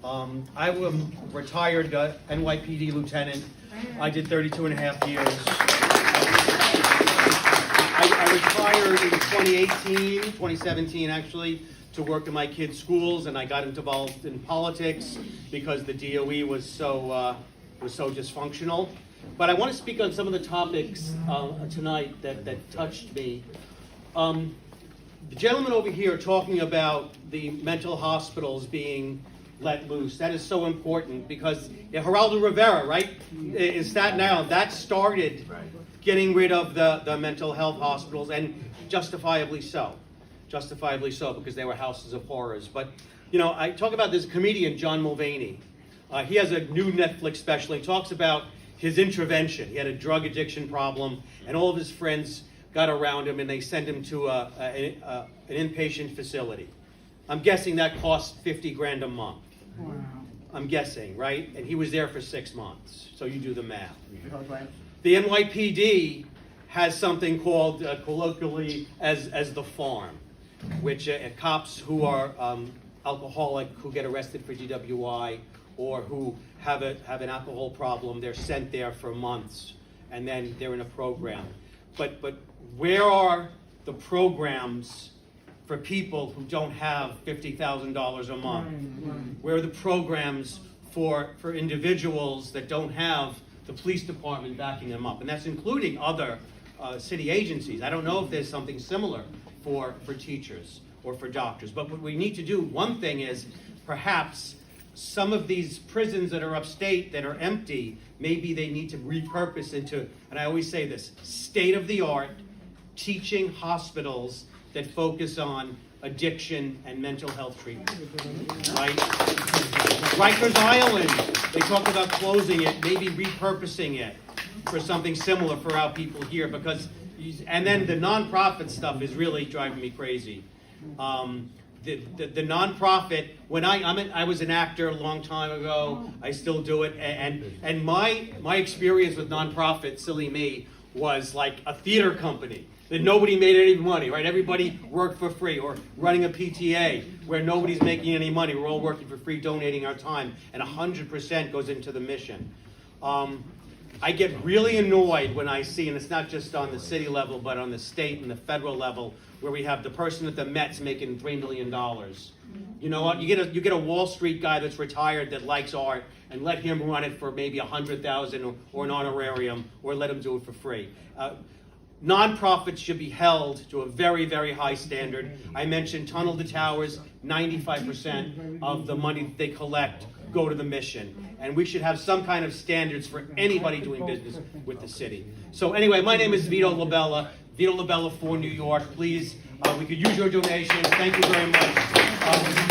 I was a retired NYPD lieutenant. I did 32 and a half years. I retired in 2017 actually, to work in my kids' schools, and I got involved in politics because the DOE was so dysfunctional. But I want to speak on some of the topics tonight that touched me. The gentleman over here talking about the mental hospitals being let loose. That is so important because Geraldo Rivera, right, is that now, that started getting rid of the mental health hospitals, and justifiably so. Justifiably so, because they were houses of horrors. But, you know, I talk about this comedian, John Mulvaney. He has a new Netflix special. He talks about his intervention. He had a drug addiction problem, and all of his friends got around him, and they sent him to an inpatient facility. I'm guessing that cost $50,000 a month. Wow. I'm guessing, right? And he was there for 6 months. So you do the math. The NYPD has something called colloquially as the farm, which cops who are alcoholic, who get arrested for DWI, or who have an alcohol problem, they're sent there for months, and then they're in a program. But where are the programs for people who don't have $50,000 a month? Where are the programs for individuals that don't have the police department backing them up? And that's including other city agencies. I don't know if there's something similar for teachers or for doctors. But what we need to do, one thing is perhaps some of these prisons that are upstate that are empty, maybe they need to repurpose into, and I always say this, state-of-the-art teaching hospitals that focus on addiction and mental health treatment. Right? Rikers Island, they talk about closing it, maybe repurposing it for something similar for our people here, because, and then the nonprofit stuff is really driving me crazy. The nonprofit, when I was an actor a long time ago, I still do it, and my experience with nonprofit, silly me, was like a theater company that nobody made any money, right? Everybody worked for free, or running a PTA where nobody's making any money. We're all working for free, donating our time, and 100% goes into the mission. I get really annoyed when I see, and it's not just on the city level, but on the state and the federal level, where we have the person at the Mets making $3 million. You know what? You get a Wall Street guy that's retired that likes art, and let him run it for maybe $100,000 or an honorarium, or let him do it for free. Nonprofits should be held to a very, very high standard. I mentioned Tunnel to Towers, 95% of the money that they collect go to the mission. And we should have some kind of standards for anybody doing business with the city. So anyway, my name is Vito LaBella, Vito LaBella for New York. Please, we could use your donations. Thank you very much.